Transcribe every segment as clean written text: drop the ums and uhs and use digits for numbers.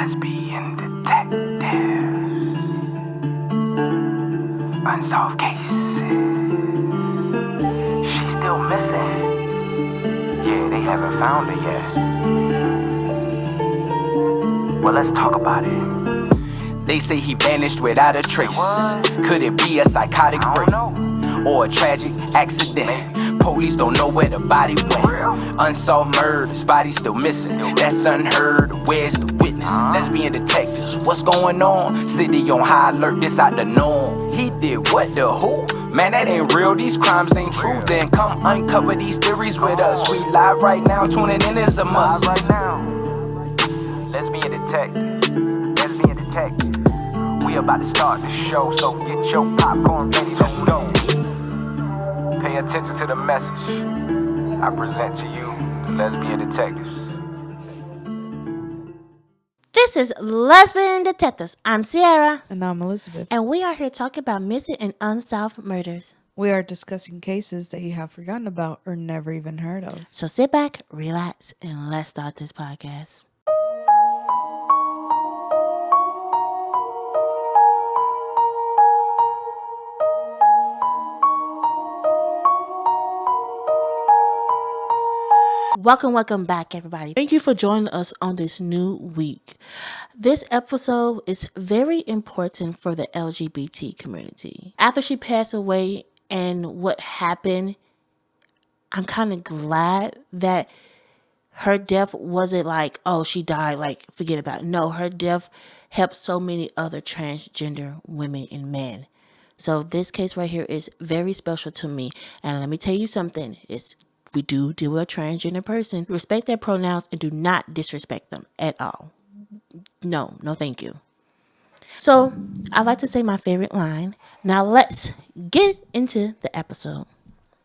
lesbian detectives, unsolved cases. She's still missing. Yeah, they haven't found her yet. Well, let's talk about it. They say he vanished without a trace. Could it be a psychotic break or a tragic accident? Police don't know where the body went. Unsolved murders, body still missing. That's unheard. Where's the witness? Lesbian detectives, what's going on? City on high alert, this out the norm. He did what, the who? Man, that ain't real, these crimes ain't true. Then come uncover these theories with us. We live right now, tuning in is a must. Live right now. Lesbian detective. Lesbian detective. We about to start the show, so get your popcorn ready to go. Pay attention to the message I present to you, the lesbian detectives. This is Lesbian Detectives. I'm Sierra. And I'm Elizabeth. And we are here talking about missing and unsolved murders. We are discussing cases that you have forgotten about or never even heard of. So sit back, relax, and let's start this podcast. Welcome back, everybody. Thank you for joining us on this new week. This episode is very important for the LGBT community. After she passed away and what happened, I'm kind of glad that her death wasn't like, oh, she died, like, forget about it. No, her death helped so many other transgender women and men. So this case right here is very special to me. And let me tell you something. We do deal with a transgender person. Respect their pronouns and do not disrespect them at all. No, thank you. So, I like to say my favorite line. Now let's get into the episode.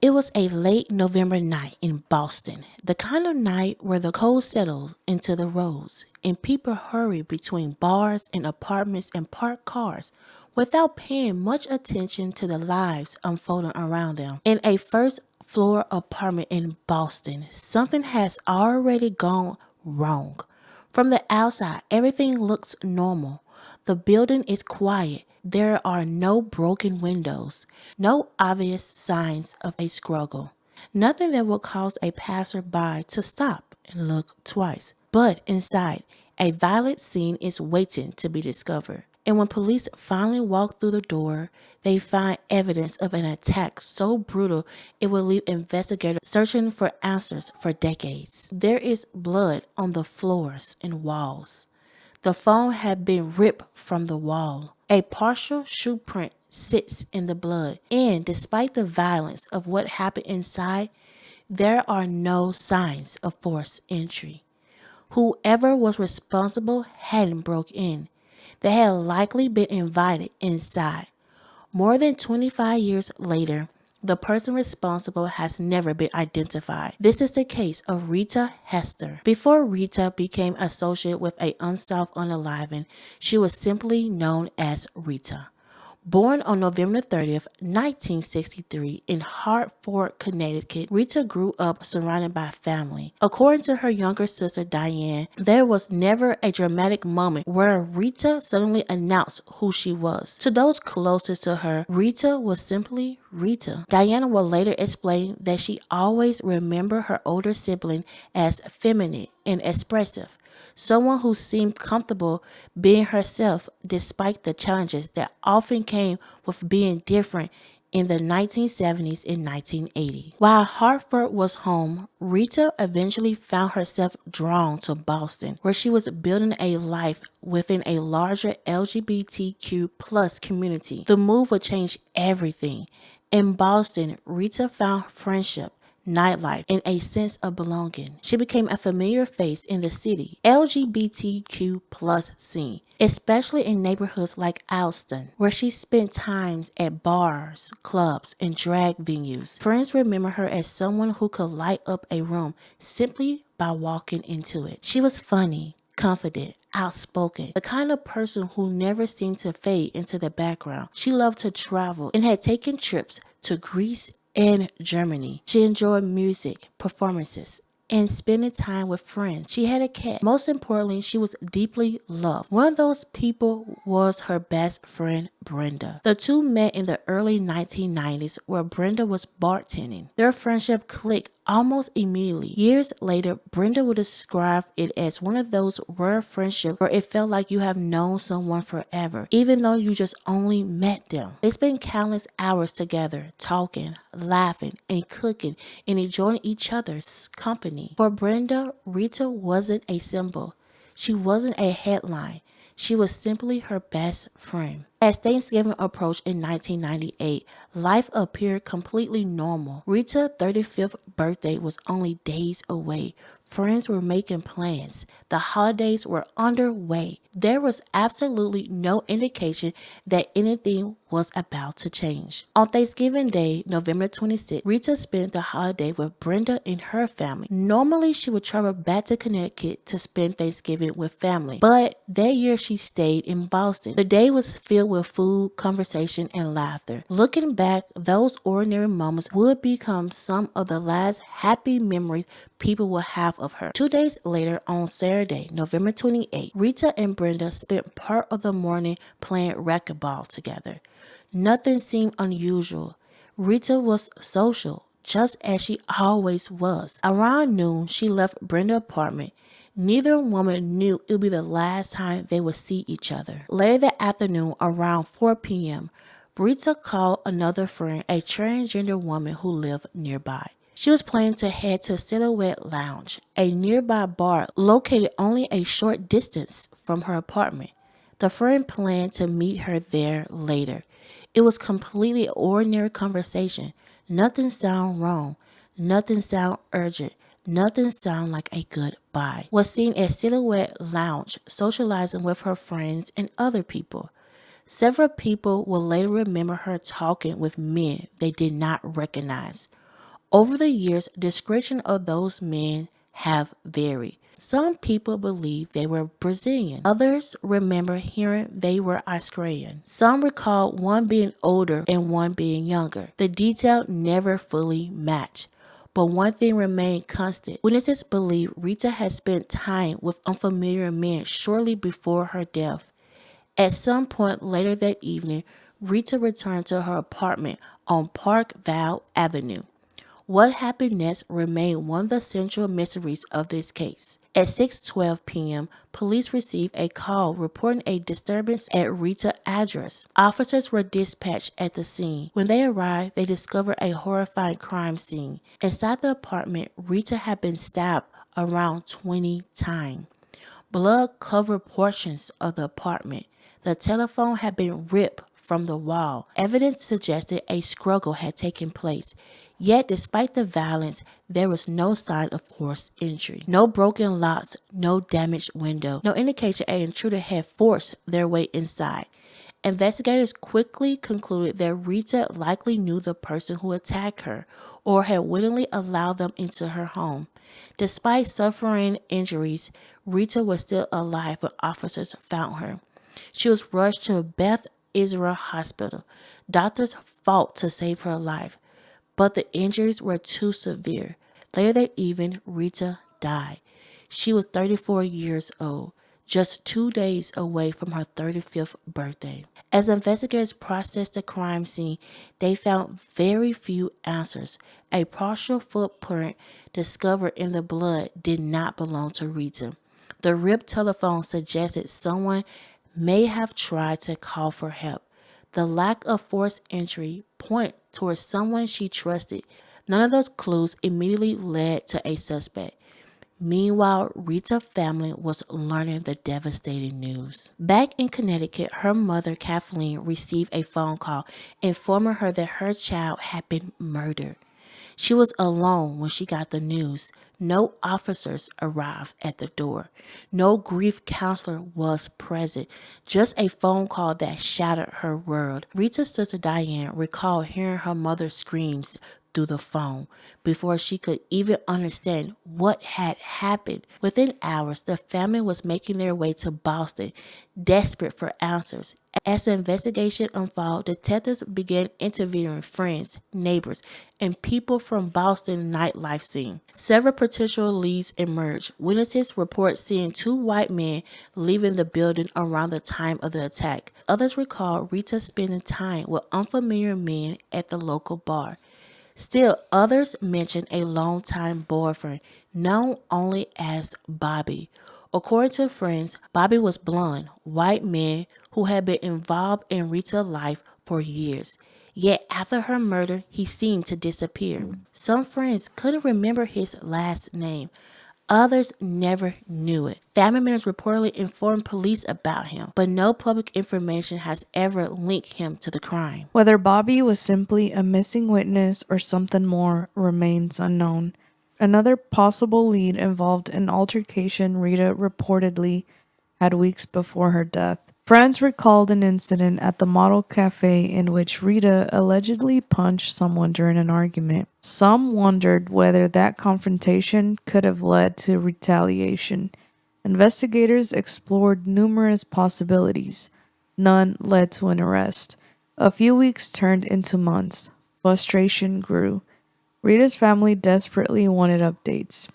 It was a late November night in Boston. The kind of night where the cold settles into the roads and people hurry between bars and apartments and parked cars without paying much attention to the lives unfolding around them. In a first-floor apartment in Boston, something has already gone wrong. From the outside, everything looks normal. The building is quiet. There are no broken windows, no obvious signs of a struggle, nothing that will cause a passerby to stop and look twice. But inside, a violent scene is waiting to be discovered. And when police finally walk through the door, they find evidence of an attack so brutal it will leave investigators searching for answers for decades. There is blood on the floors and walls. The phone had been ripped from the wall. A partial shoe print sits in the blood. And despite the violence of what happened inside, there are no signs of forced entry. Whoever was responsible hadn't broke in. They had likely been invited inside. More than 25 years later, the person responsible has never been identified. This is the case of Rita Hester. Before Rita became associated with an unsolved unaliving, she was simply known as Rita. Born on November 30th, 1963 in Hartford, Connecticut, Rita grew up surrounded by family. According to her younger sister Diane, there was never a dramatic moment where Rita suddenly announced who she was. To those closest to her, Rita was simply Rita. Diana will later explain that she always remembered her older sibling as feminine and expressive. Someone who seemed comfortable being herself despite the challenges that often came with being different in the 1970s and 1980s. While Hartford was home, Rita eventually found herself drawn to Boston, where she was building a life within a larger LGBTQ plus community. The move would change everything. In Boston, Rita found friendship, nightlife, and a sense of belonging. She became a familiar face in the city LGBTQ plus scene, especially in neighborhoods like Alston, where she spent time at bars, clubs, and drag venues. Friends remember her as someone who could light up a room simply by walking into it. She was funny, confident, outspoken, the kind of person who never seemed to fade into the background. She loved to travel and had taken trips to Greece and Germany. She enjoyed music, performances, and spending time with friends. She had a cat. Most importantly, she was deeply loved. One of those people was her best friend, Brenda. The two met in the early 1990s where Brenda was bartending. Their friendship clicked almost immediately. Years later, Brenda would describe it as one of those rare friendships where it felt like you have known someone forever, even though you just only met them. They spent countless hours together, talking, laughing, and cooking, and enjoying each other's company. For Brenda, Rita wasn't a symbol. She wasn't a headline. She was simply her best friend. As Thanksgiving approached in 1998, life appeared completely normal. Rita's 35th birthday was only days away. Friends were making plans. The holidays were underway. There was absolutely no indication that anything was about to change. On Thanksgiving Day, November 26th, Rita spent the holiday with Brenda and her family. Normally, she would travel back to Connecticut to spend Thanksgiving with family, but that year she stayed in Boston. The day was filled with food, conversation, and laughter. Looking back, those ordinary moments would become some of the last happy memories people will have of her. 2 days later, on Saturday, November 28th, Rita and Brenda spent part of the morning playing racquetball together. Nothing seemed unusual. Rita was social, just as she always was. Around noon, she left Brenda's apartment. Neither woman knew it would be the last time they would see each other. Later that afternoon, around 4 p.m., Rita called another friend, a transgender woman who lived nearby. She was planning to head to Silhouette Lounge, a nearby bar located only a short distance from her apartment. The friend planned to meet her there later. It was completely ordinary conversation. Nothing sounded wrong. Nothing sounded urgent. Nothing sounded like a goodbye. Was seen at Silhouette Lounge, socializing with her friends and other people. Several people will later remember her talking with men they did not recognize. Over the years, description of those men have varied. Some people believe they were Brazilian. Others remember hearing they were Australian. Some recall one being older and one being younger. The detail never fully matched. But one thing remained constant. Witnesses believe Rita had spent time with unfamiliar men shortly before her death. At some point later that evening, Rita returned to her apartment on Parkville Avenue. What happened next remained one of the central mysteries of this case. At 6:12 p.m., police received a call reporting a disturbance at Rita's address. Officers were dispatched at the scene. When they arrived, they discovered a horrifying crime scene. Inside the apartment, Rita had been stabbed around 20 times. Blood covered portions of the apartment. The telephone had been ripped from the wall. Evidence suggested a struggle had taken place. Yet, despite the violence, there was no sign of forced entry. No broken locks, no damaged window, no indication an intruder had forced their way inside. Investigators quickly concluded that Rita likely knew the person who attacked her or had willingly allowed them into her home. Despite suffering injuries, Rita was still alive when officers found her. She was rushed to Beth Israel Hospital. Doctors fought to save her life, but the injuries were too severe. Later that evening, Rita died. She was 34 years old, just 2 days away from her 35th birthday. As investigators processed the crime scene, they found very few answers. A partial footprint discovered in the blood did not belong to Rita. The ripped telephone suggested someone may have tried to call for help. The lack of forced entry pointed towards someone she trusted. None of those clues immediately led to a suspect. Meanwhile, Rita's family was learning the devastating news. Back in Connecticut, her mother, Kathleen, received a phone call informing her that her child had been murdered. She was alone when she got the news. No officers arrived at the door. No grief counselor was present. Just a phone call that shattered her world. Rita's sister Diane recalled hearing her mother's screams, through the phone before she could even understand what had happened. Within hours, the family was making their way to Boston, desperate for answers. As the investigation unfolded, detectives began interviewing friends, neighbors, and people from Boston nightlife scene. Several potential leads emerged. Witnesses report seeing two white men leaving the building around the time of the attack. Others recall Rita spending time with unfamiliar men at the local bar. Still, others mention a longtime boyfriend known only as Bobby. According to friends, Bobby was blonde, white man who had been involved in Rita's life for years. Yet after her murder, he seemed to disappear. Some friends couldn't remember his last name. Others never knew it. Family members reportedly informed police about him, but no public information has ever linked him to the crime. Whether Bobby was simply a missing witness or something more remains unknown. Another possible lead involved an altercation Rita reportedly had weeks before her death. Friends recalled an incident at the Model Cafe in which Rita allegedly punched someone during an argument. Some wondered whether that confrontation could have led to retaliation. Investigators explored numerous possibilities. None led to an arrest. A few weeks turned into months. Frustration grew. Rita's family desperately wanted updates.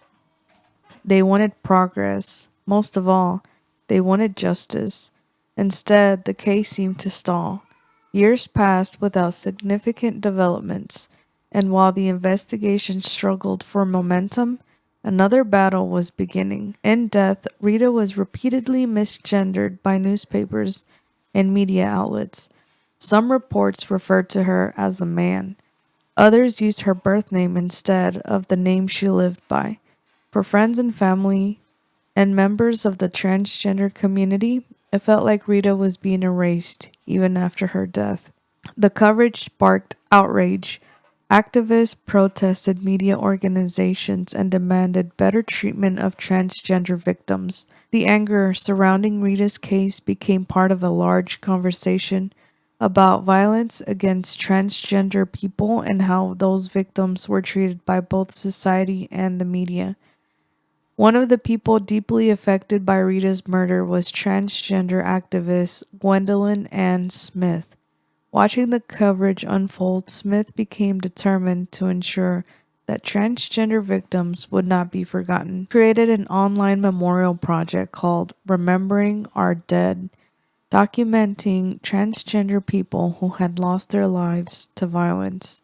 They wanted progress. Most of all, they wanted justice. Instead, the case seemed to stall. Years passed without significant developments, and while the investigation struggled for momentum, another battle was beginning. In death, Rita was repeatedly misgendered by newspapers and media outlets. Some reports referred to her as a man. Others used her birth name instead of the name she lived by. For friends and family and members of the transgender community, it felt like Rita was being erased even after her death. The coverage sparked outrage. Activists protested media organizations and demanded better treatment of transgender victims. The anger surrounding Rita's case became part of a large conversation about violence against transgender people and how those victims were treated by both society and the media. One of the people deeply affected by Rita's murder was transgender activist Gwendolyn Ann Smith. Watching the coverage unfold, Smith became determined to ensure that transgender victims would not be forgotten. Created an online memorial project called Remembering Our Dead, documenting transgender people who had lost their lives to violence.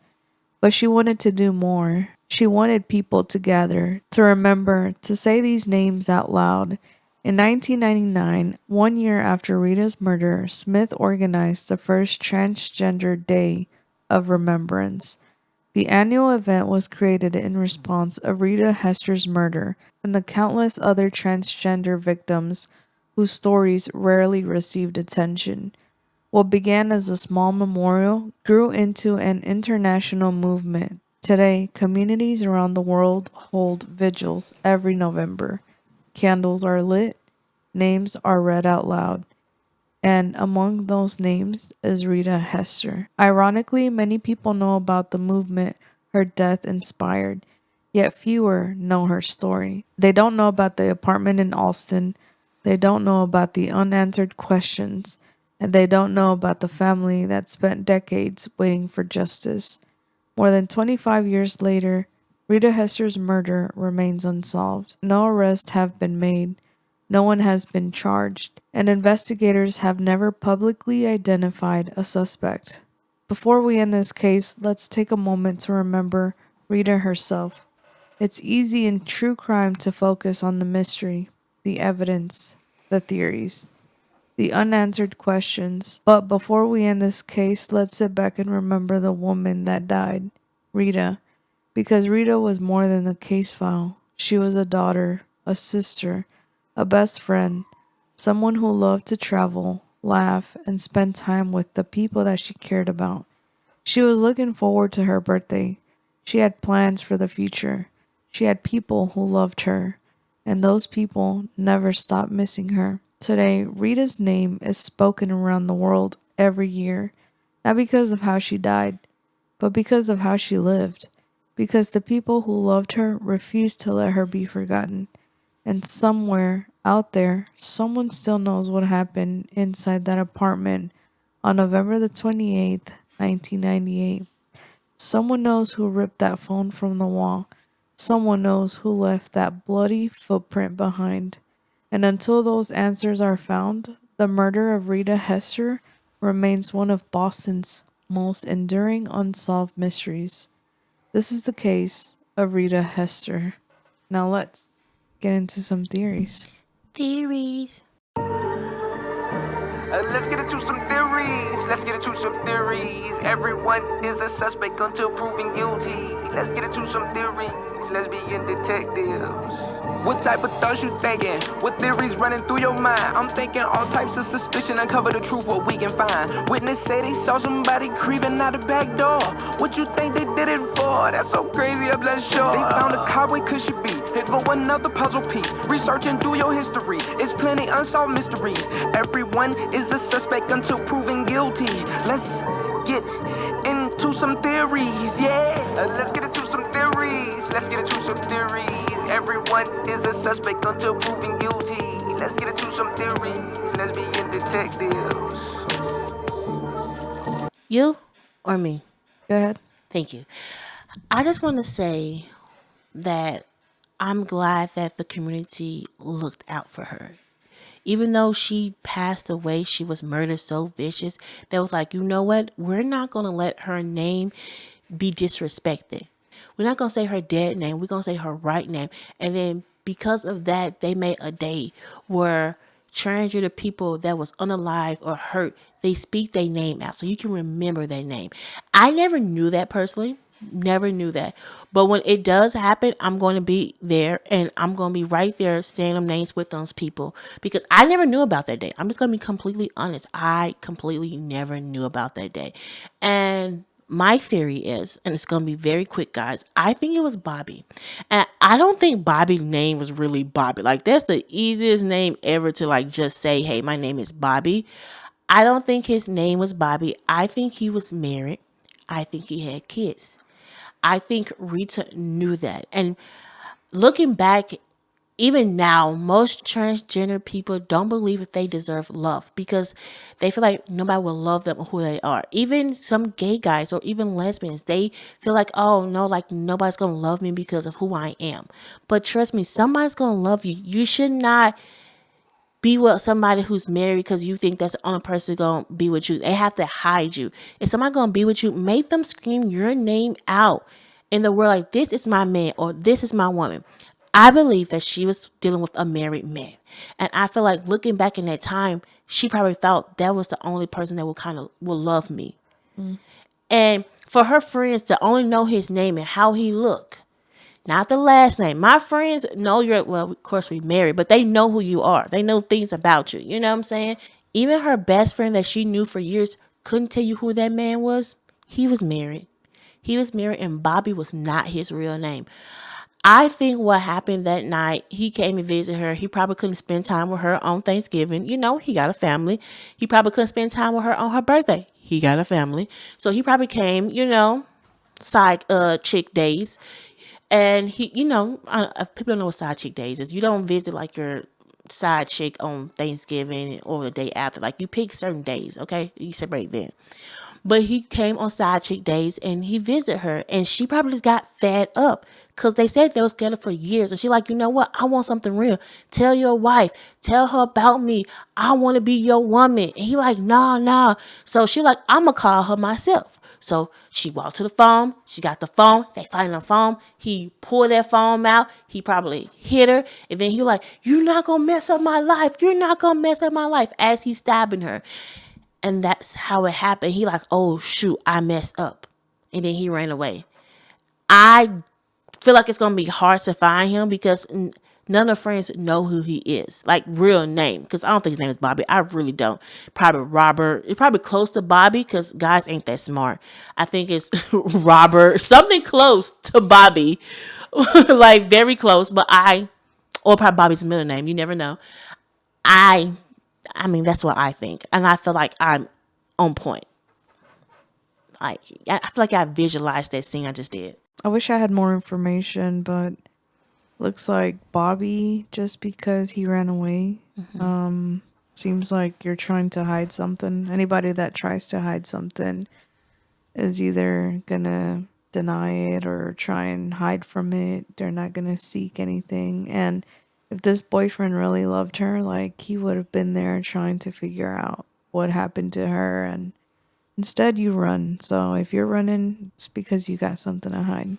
But she wanted to do more. She wanted people to gather, to remember, to say these names out loud. In 1999, 1 year after Rita's murder, Smith organized the first Transgender Day of Remembrance. The annual event was created in response of Rita Hester's murder and the countless other transgender victims whose stories rarely received attention. What began as a small memorial grew into an international movement. Today, communities around the world hold vigils every November. Candles are lit, names are read out loud, and among those names is Rita Hester. Ironically, many people know about the movement her death inspired, yet fewer know her story. They don't know about the apartment in Alston, they don't know about the unanswered questions, and they don't know about the family that spent decades waiting for justice. More than 25 years later, Rita Hester's murder remains unsolved. No arrests have been made. No one has been charged, and investigators have never publicly identified a suspect. Before we end this case, let's take a moment to remember Rita herself. It's easy in true crime to focus on the mystery, the evidence, the theories, the unanswered questions. But before we end this case, let's sit back and remember the woman that died, Rita, because Rita was more than a case file. She was a daughter, a sister, a best friend, someone who loved to travel, laugh, and spend time with the people that she cared about. She was looking forward to her birthday. She had plans for the future. She had people who loved her, and those people never stopped missing her. Today, Rita's name is spoken around the world every year, not because of how she died, but because of how she lived. because the people who loved her refused to let her be forgotten. And somewhere out there, someone still knows what happened inside that apartment on November the 28th, 1998. Someone knows who ripped that phone from the wall. Someone knows who left that bloody footprint behind. And until those answers are found, the murder of Rita Hester remains one of Boston's most enduring unsolved mysteries. This is the case of Rita Hester. Now let's get into some theories. Theories. Let's get into some theories. Let's get into some theories. Everyone is a suspect until proven guilty. Let's get into some theories. Lesbian detectives. What type of thoughts you thinking? What theories running through your mind? I'm thinking all types of suspicion. Uncover the truth, what we can find. Witness say they saw somebody creeping out the back door. What you think they did it for? That's so crazy, I'm not sure. They found a car, where could she be? Here go another puzzle piece. Researching through your history. It's plenty unsolved mysteries. Everyone is a suspect until proven guilty. Let's get into some theories, yeah. Let's get into some theories. Let's get into some theories. Everyone is a suspect until proven guilty. Let's get into some theories. Lesbian detectives. You or me? Go ahead. Thank you. I just want to say that I'm glad that the community looked out for her. Even though she passed away, she was murdered so vicious. They was like, you know what? We're not going to let her name be disrespected. We're not going to say her dead name. We're going to say her right name. And then because of that, they made a day where transgender people that was unalive or hurt, they speak their name out so you can remember their name. I never knew that personally. Never knew that. But when it does happen, I'm going to be there and I'm going to be right there saying them names with those people because I never knew about that day. I'm just going to be completely honest. I completely never knew about that day. And my theory is, and it's going to be very quick, guys, I think it was Bobby. And I don't think Bobby's name was really Bobby. Like, that's the easiest name ever to, like, just say, hey, my name is Bobby. I don't think his name was Bobby. I think he was married. I think he had kids. I think Rita knew that. And looking back, even now, most transgender people don't believe that they deserve love because they feel like nobody will love them or who they are. Even some gay guys or even lesbians, they feel like, oh no, like nobody's going to love me because of who I am. But trust me, somebody's going to love you. You should not be with somebody who's married because you think that's the only person going to be with you. They have to hide you. If somebody going to be with you, make them scream your name out in the world like, this is my man or this is my woman. I believe that she was dealing with a married man. And I feel like looking back in that time, she probably thought that was the only person that will love me. And for her friends to only know his name and how he looked, not the last name. My friends know well, of course we married, but they know who you are. They know things about you. You know what I'm saying? Even her best friend that she knew for years couldn't tell you who that man was. He was married. He was married and Bobby was not his real name. I think what happened that night, he came and visited her. He probably couldn't spend time with her on Thanksgiving. You know, he got a family. He probably couldn't spend time with her on her birthday. He got a family. So he probably came, side chick days. And he, people don't know what side chick days is. You don't visit like your side chick on Thanksgiving or the day after. Like you pick certain days, okay? You separate then. But he came on side chick days and he visited her. And she probably just got fed up because they said they was together for years. And she like, you know what? I want something real. Tell your wife. Tell her about me. I want to be your woman. And he like, nah. So she like, I'm going to call her myself. So she walked to the phone. She got the phone. They find the phone. He pulled that phone out. He probably hit her. And then he like, you're not going to mess up my life. You're not going to mess up my life as he's stabbing her. And that's how it happened. He like, oh, shoot, I messed up. And then he ran away. I feel like it's going to be hard to find him because none of the friends know who he is. Like, real name. Because I don't think his name is Bobby. I really don't. Probably Robert. It's probably close to Bobby because guys ain't that smart. I think it's Robert. Something close to Bobby. Like, very close. But or probably Bobby's middle name. You never know. I mean, that's what I think. And I feel like I'm on point. I feel like I visualized that scene I just did. I wish I had more information, but looks like Bobby, just because he ran away. Seems like you're trying to hide something. Anybody that tries to hide something is either gonna deny it or try and hide from it. They're not gonna seek anything. And if this boyfriend really loved her, like, he would have been there trying to figure out what happened to her. And instead, you run. So if you're running, it's because you got something to hide.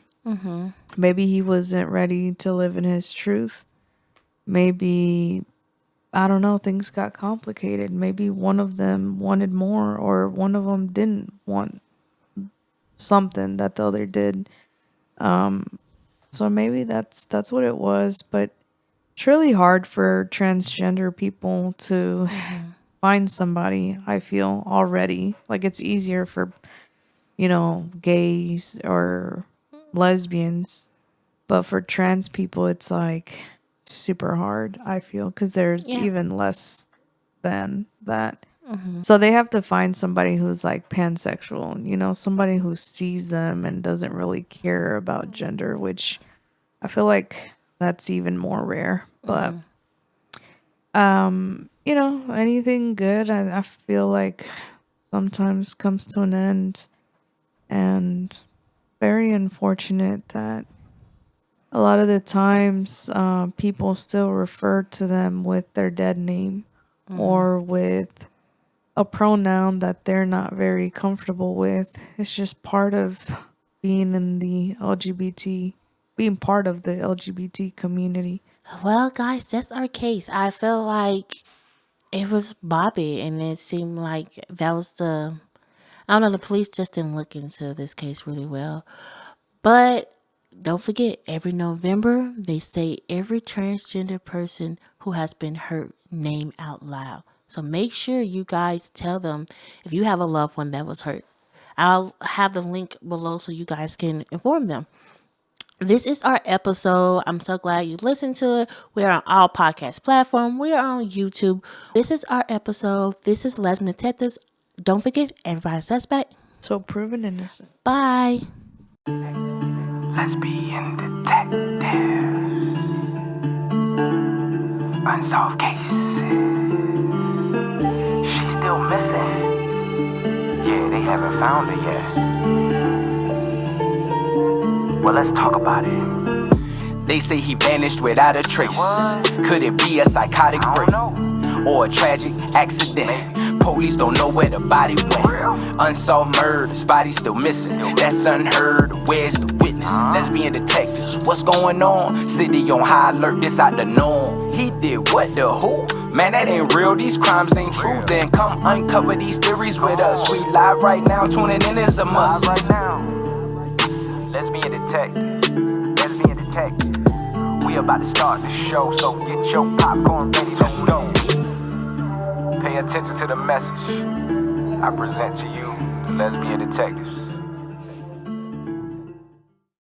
Maybe he wasn't ready to live in his truth. Maybe, I don't know, things got complicated. Maybe one of them wanted more, or one of them didn't want something that the other did. So maybe that's what it was. But it's really hard for transgender people to find somebody, I feel, already. Like, it's easier for, gays or lesbians, but for trans people, it's like super hard, I feel, because there's even less than that. So they have to find somebody who's like pansexual, somebody who sees them and doesn't really care about gender, which I feel like that's even more rare. But anything good, I feel like sometimes comes to an end, and very unfortunate that a lot of the times people still refer to them with their dead name or with a pronoun that they're not very comfortable with. It's just part of being in the being part of the LGBT community. Well, guys, that's our case. I feel like it was Bobby, and it seemed like that was I don't know, the police just didn't look into this case really well. But don't forget, every November, they say every transgender person who has been hurt name out loud. So make sure you guys tell them if you have a loved one that was hurt. I'll have the link below so you guys can inform them. This is our episode. I'm so glad you listened to it. We are on all podcast platforms. We are on YouTube. This is our episode. This is Lesbian Detectives. Don't forget, everybody's suspect. So proven innocent. Bye. Lesbian detectives. Unsolved cases. She's still missing. Yeah, they haven't found her yet. Well, let's talk about it. They say he vanished without a trace. Could it be a psychotic break or a tragic accident? Police don't know where the body went. Unsolved murders, body still missing. That's unheard. Where's the witness? Lesbian detectives, what's going on? City on high alert, this out the norm. He did what, the who? Man, that ain't real, these crimes ain't true. Then come uncover these theories with us. We live right now, tuning in is a must. Right now, lesbian detective, lesbian detective. We about to start the show, so get your popcorn ready, let's go. Pay attention to the message I present to you, the lesbian detectives.